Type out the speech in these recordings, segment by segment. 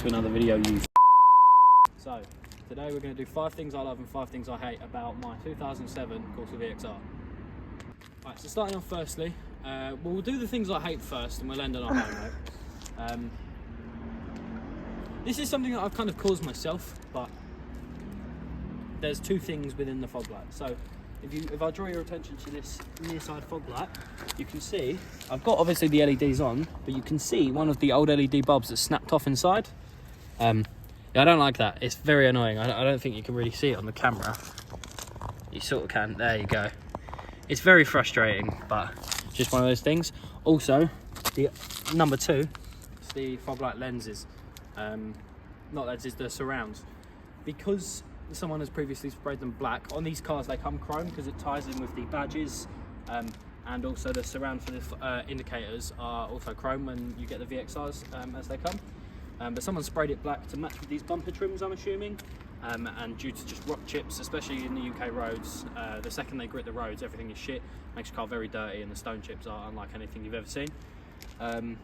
to another video, you. So, today we're going to do 5 things I love and 5 things I hate about my 2007 Corsa VXR. Right, so starting off firstly, we'll do the things I hate first and we'll end on a high note. This is something that I've kind of caused myself, but there's 2 things within the fog light. So, if I draw your attention to this near side fog light, you can see, I've got obviously the LEDs on, but you can see one of the old LED bulbs that's snapped off inside. Yeah, I don't like that. It's very annoying. I don't think you can really see it on the camera. You sort of can. There you go. It's very frustrating, but just one of those things. Also, the number 2 is the fog light lenses. Not lenses, the surrounds. Because someone has previously sprayed them black, on these cars they come chrome because it ties in with the badges, and also the surround for the indicators are also chrome when you get the VXRs as they come. But someone sprayed it black to match with these bumper trims, I'm assuming, and due to just rock chips, especially in the UK roads, the second they grit the roads, everything is shit, makes your car very dirty, and the stone chips are unlike anything you've ever seen. And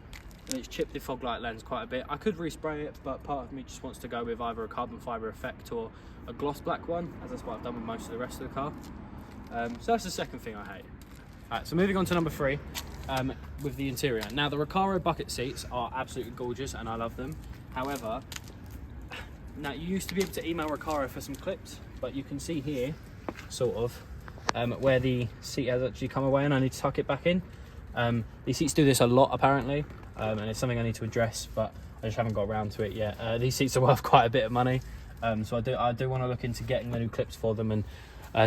it's chipped the fog light lens quite a bit. I could respray it, but part of me just wants to go with either a carbon fibre effect or a gloss black one, as that's what I've done with most of the rest of the car. So that's the second thing I hate. Alright, so moving on to number 3, with the interior. Now the Recaro bucket seats are absolutely gorgeous and I love them. However, now you used to be able to email Recaro for some clips, but you can see here, sort of, where the seat has actually come away and I need to tuck it back in. These seats do this a lot apparently, and it's something I need to address, but I just haven't got around to it yet. These seats are worth quite a bit of money, so I do want to look into getting the new clips for them and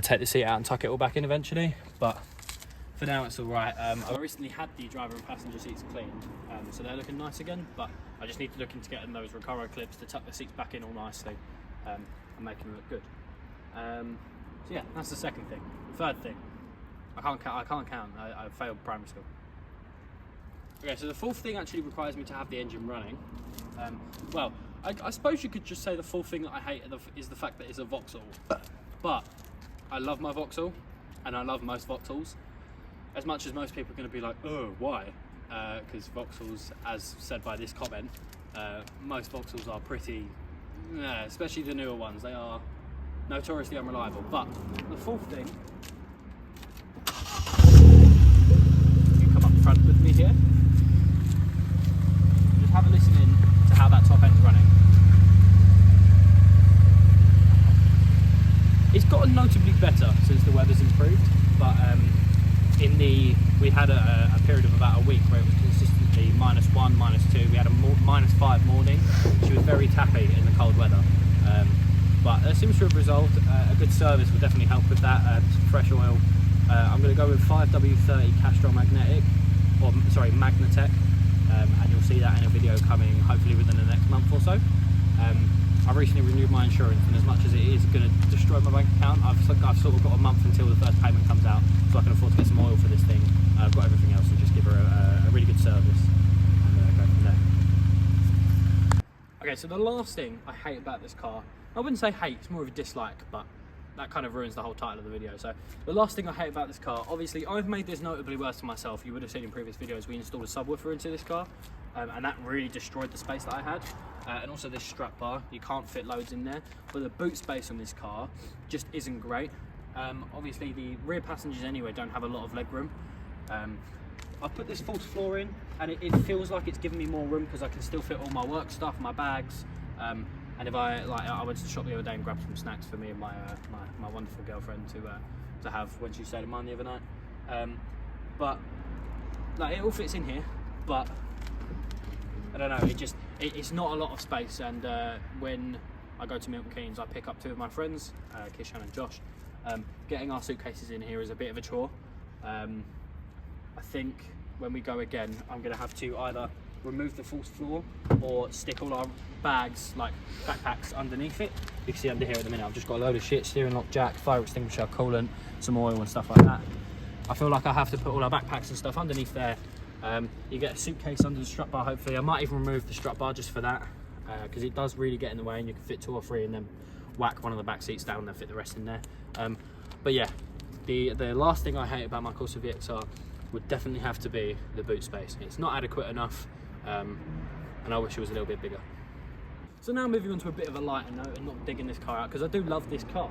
take the seat out and tuck it all back in eventually, but for now it's all right. I recently had the driver and passenger seats cleaned, so they're looking nice again, but I just need to look into getting those Recaro clips to tuck the seats back in all nicely, and making them look good. So yeah, that's the second thing. Third thing, I can't count. I failed primary school. Okay, so the fourth thing actually requires me to have the engine running. Well, I suppose you could just say the fourth thing that I hate is the fact that it's a Vauxhall. But I love my Vauxhall, and I love most Vauxhalls. As much as most people are going to be like, oh, why? Because Vauxhalls, as said by this comment, most Vauxhalls are pretty, especially the newer ones, they are notoriously unreliable. But the fourth thing, you come up front with me here. Just have a listen in to how that top end's running. It's gotten notably better since the weather's improved, but we had a period of about a week where it was consistently -1, -2. We had a -5 morning. She was very tappy in the cold weather, but it seems to have resolved. A good service will definitely help with that. Some fresh oil. I'm going to go with 5W30 Castrol Magnetic, or sorry, Magnatec, and you'll see that in a video coming hopefully within the next month or so. I've recently renewed my insurance, and as much as it is going to destroy my bank account, I've sort of got a month until the first payment comes out, so I can afford to get some oil for this thing. I've got everything else, and just give her a really good service, and go from there. Okay, so the last thing I hate about this car, I wouldn't say hate, it's more of a dislike, but that kind of ruins the whole title of the video. So the last thing I hate about this car, obviously I've made this notably worse for myself. You would have seen in previous videos we installed a subwoofer into this car, and that really destroyed the space that I had. And also this strap bar, you can't fit loads in there, but the boot space on this car just isn't great. Obviously the rear passengers anyway don't have a lot of leg room. I've put this false floor in, and it feels like it's giving me more room because I can still fit all my work stuff, my bags, and if I went to the shop the other day and grabbed some snacks for me and my wonderful girlfriend to have when she stayed at mine the other night. But like, it all fits in here, but I don't know, it's not a lot of space, and when I go to Milton Keynes I pick up 2 of my friends, Kishan and Josh. Getting our suitcases in here is a bit of a chore. I think when we go again I'm going to have to either remove the false floor or stick all our bags, like backpacks, underneath it. You can see under here at the minute I've just got a load of shit: steering lock jack, fire extinguisher, coolant, some oil and stuff like that. I feel like I have to put all our backpacks and stuff underneath there. You get a suitcase under the strap bar hopefully. I might even remove the strap bar just for that, because it does really get in the way, and you can fit 2 or 3 and then whack one of the back seats down and then fit the rest in there. But yeah, the last thing I hate about my Corsa VXR would definitely have to be the boot space. It's not adequate enough, and I wish it was a little bit bigger. So now moving on to a bit of a lighter note and not digging this car out, because I do love this car.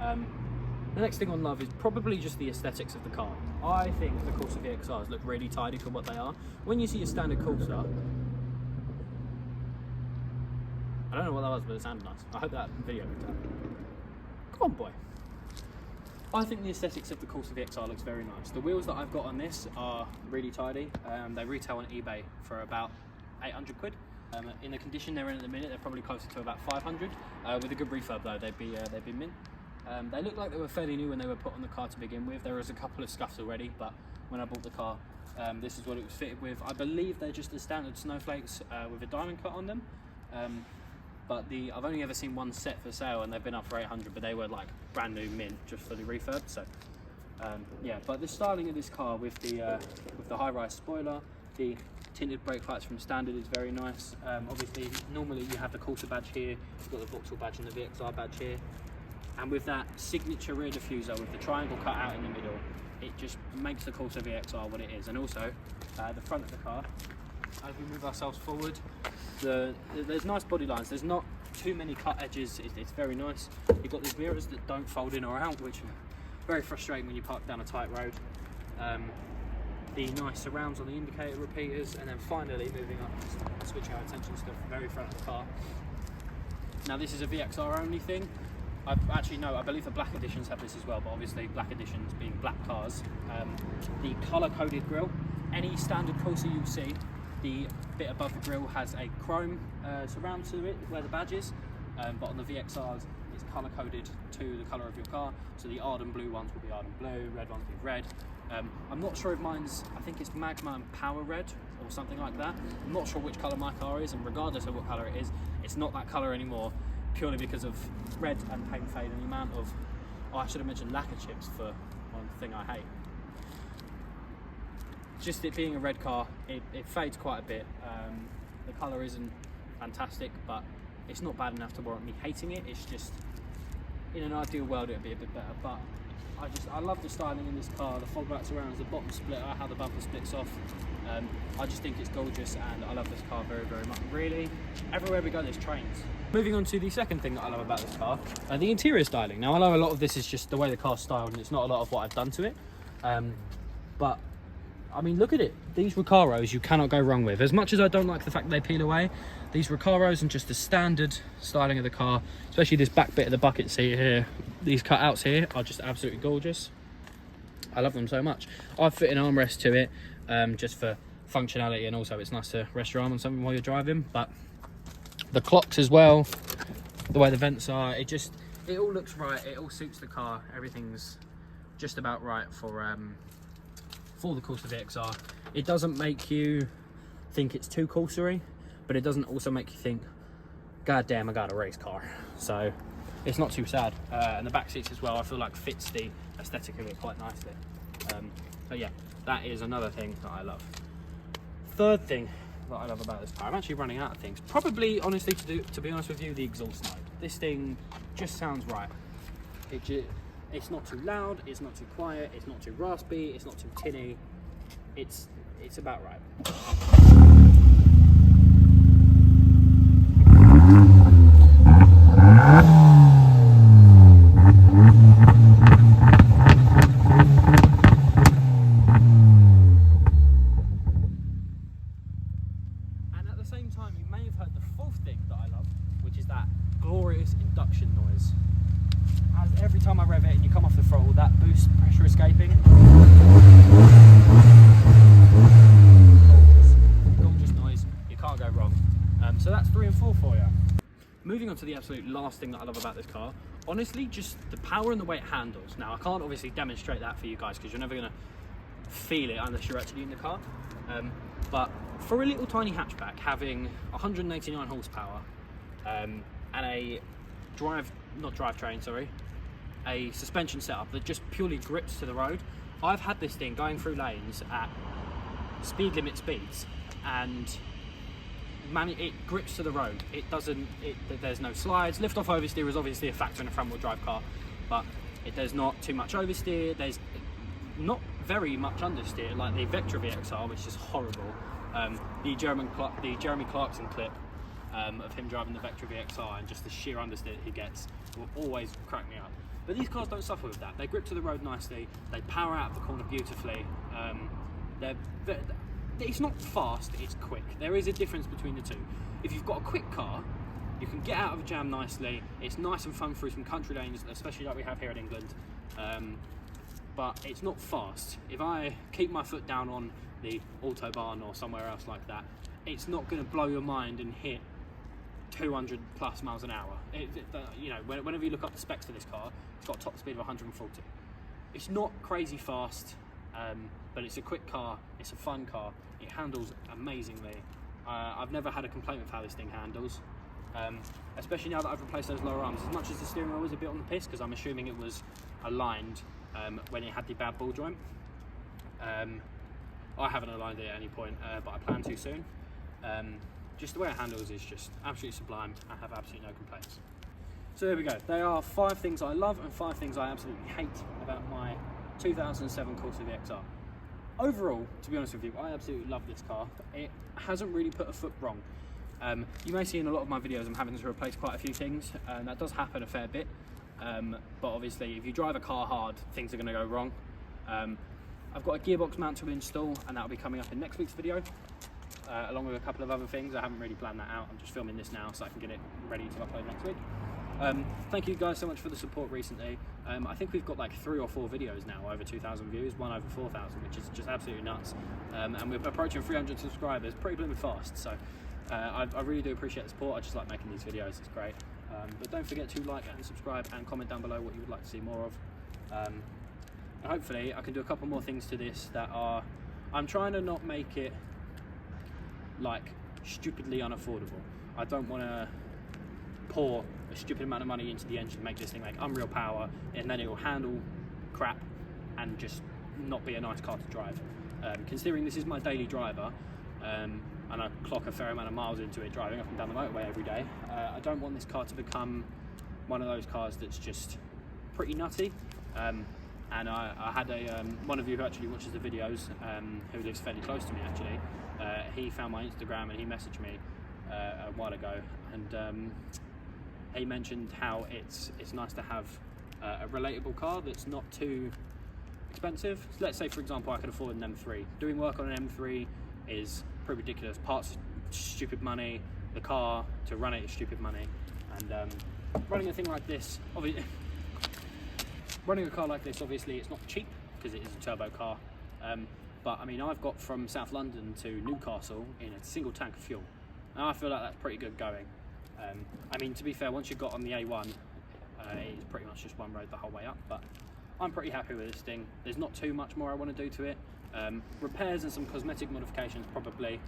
The next thing on love is probably just the aesthetics of the car. I think the Corsa VXRs look really tidy for what they are. When you see a standard Corsa, I don't know what that was, but it sounded nice. I hope that video picked up. Come on, boy. I think the aesthetics of the Corsa VXR looks very nice. The wheels that I've got on this are really tidy. They retail on eBay for about 800 quid. In the condition they're in at the minute, they're probably closer to about 500. With a good refurb though, they'd be mint. They look like they were fairly new when they were put on the car to begin with. There was a couple of scuffs already, but when I bought the car, this is what it was fitted with. I believe they're just the standard snowflakes with a diamond cut on them. But I've only ever seen one set for sale, and they've been up for 800, but they were like brand new mint, just fully refurbed. So yeah, but the styling of this car with the high-rise spoiler, the tinted brake lights from standard is very nice. Obviously, normally you have the Corsa badge here, you've got the Vauxhall badge and the VXR badge here, and with that signature rear diffuser with the triangle cut out in the middle, it just makes the Corsa VXR what it is. And also, the front of the car, as we move ourselves forward, there's nice body lines. There's not too many cut edges. It's very nice. You've got these mirrors that don't fold in or out, which are very frustrating when you park down a tight road. The nice surrounds on the indicator repeaters, and then finally moving up, switching our attention to the very front of the car. Now this is a VXR only thing. I believe the black editions have this as well, but obviously black editions being black cars. The colour-coded grille, any standard Corsa you see, the bit above the grille has a chrome surround to it where the badge is, but on the VXRs it's colour-coded to the colour of your car. So the Arden blue ones will be Arden blue, red ones will be red. I'm not sure if mine's, I think it's Magma and Power Red or something like that. I'm not sure which colour my car is, and regardless of what colour it is, it's not that colour anymore, purely because of red and paint fade and the amount of, I should have mentioned lacquer chips for one thing I hate. Just it being a red car, it fades quite a bit. The colour isn't fantastic, but it's not bad enough to warrant me hating it. It's just, in an ideal world, it would be a bit better. But I love the styling in this car, the fog light surrounds, the bottom splitter, how the bumper splits off. I just think it's gorgeous, and I love this car very, very much. Really, everywhere we go, there's trains. Moving on to the second thing that I love about this car, the interior styling. Now, I know a lot of this is just the way the car's styled, and it's not a lot of what I've done to it. But I mean, look at it. These Recaros you cannot go wrong with. As much as I don't like the fact that they peel away, these Recaros and just the standard styling of the car, especially this back bit of the bucket seat here, these cutouts here are just absolutely gorgeous. I love them so much. I've fit an armrest to it just for functionality, and also it's nice to rest your arm on something while you're driving. But the clocks as well, the way the vents are, it all looks right. It all suits the car. Everything's just about right for the Corsa VXR. It doesn't make you think it's too Corsa-y, but it doesn't also make you think, God damn, I got a race car. So it's not too sad. And the back seats as well, I feel like fits the aesthetic of it quite nicely. So yeah, that is another thing that I love. Third thing that I love about this car, I'm actually running out of things. Probably, honestly, to be honest with you, the exhaust note. This thing just sounds right. It's not too loud, it's not too quiet, it's not too raspy, it's not too tinny. It's about right. And at the same time, you may have heard the fourth thing that I love, which is that glorious induction noise. As every time I rev it and you come off the throttle, that boost pressure escaping. Gorgeous noise, you can't go wrong. So that's 3 and 4 for you. Moving on to the absolute last thing that I love about this car, honestly, just the power and the way it handles. Now, I can't obviously demonstrate that for you guys because you're never going to feel it unless you're actually in the car. But for a little tiny hatchback, having 189 horsepower and a a suspension setup that just purely grips to the road. I've had this thing going through lanes at speed limit speeds, and it grips to the road. There's no slides. Lift off oversteer is obviously a factor in a front wheel drive car, but there's not too much oversteer. There's not very much understeer like the Vectra VXR, which is horrible. The Jeremy Clarkson clip of him driving the Vectra VXR, and just the sheer understeer he gets will always crack me up. But these cars don't suffer with that. They grip to the road nicely, they power out of the corner beautifully. It's not fast, it's quick. There is a difference between the two. If you've got a quick car, you can get out of a jam nicely. It's nice and fun through some country lanes, especially like we have here in England. But it's not fast. If I keep my foot down on the Autobahn or somewhere else like that, it's not going to blow your mind and hit 200 plus miles an hour. You know, whenever you look up the specs for this car, it's got a top speed of 140. It's not crazy fast, but it's a quick car, it's a fun car, it handles amazingly. I've never had a complaint with how this thing handles, especially now that I've replaced those lower arms. As much as the steering wheel was a bit on the piss, because I'm assuming it was aligned when it had the bad ball joint. I haven't aligned it at any point, but I plan to soon. Just the way it handles is just absolutely sublime. I have absolutely no complaints. So there we go. They are 5 things I love and 5 things I absolutely hate about my 2007 Corsa VXR. Overall, to be honest with you, I absolutely love this car. It hasn't really put a foot wrong. You may see in a lot of my videos I'm having to replace quite a few things, and that does happen a fair bit. But obviously, if you drive a car hard, things are going to go wrong. I've got a gearbox mount to install, and that'll be coming up in next week's video, along with a couple of other things. I haven't really planned that out. I'm just filming this now so I can get it ready to upload next week. Thank you guys so much for the support recently. I think we've got like 3 or 4 videos now over 2,000 views, one over 4,000, which is just absolutely nuts. And we're approaching 300 subscribers pretty blooming fast. So I really do appreciate the support. I just like making these videos, it's great. But don't forget to like and subscribe and comment down below what you would like to see more of. And hopefully I can do a couple more things to this that are, I'm trying to not make it like stupidly unaffordable. I don't want to pour a stupid amount of money into the engine, make this thing like unreal power, and then it will handle crap and just not be a nice car to drive. Considering this is my daily driver, and I clock a fair amount of miles into it driving up and down the motorway every day, I don't want this car to become one of those cars that's just pretty nutty. And I had one of you who actually watches the videos, who lives fairly close to me actually, he found my Instagram and he messaged me a while ago, and he mentioned how it's nice to have a relatable car that's not too expensive. So let's say, for example, I could afford an M3. Doing work on an M3 is pretty ridiculous. Parts, stupid money. The car, to run it, is stupid money. And running a thing like this, obviously, running a car like this, obviously, it's not cheap because it is a turbo car. But I mean, I've got from South London to Newcastle in a single tank of fuel. And I feel like that's pretty good going. I mean, to be fair, once you've got on the A1, it's pretty much just one road the whole way up, but I'm pretty happy with this thing. There's not too much more I want to do to it. Repairs and some cosmetic modifications probably.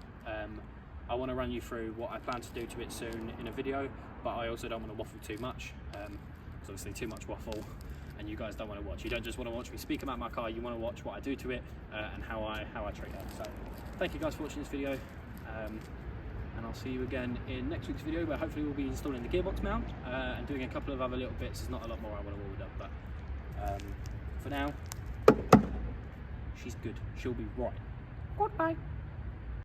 I want to run you through what I plan to do to it soon in a video, but I also don't want to waffle too much. Because obviously too much waffle and you guys don't want to watch. You don't just want to watch me speak about my car, you want to watch what I do to it and how I treat it. So thank you guys for watching this video. And I'll see you again in next week's video, where hopefully we'll be installing the gearbox mount and doing a couple of other little bits. There's not a lot more I want to order, but for now, she's good. She'll be right. Goodbye.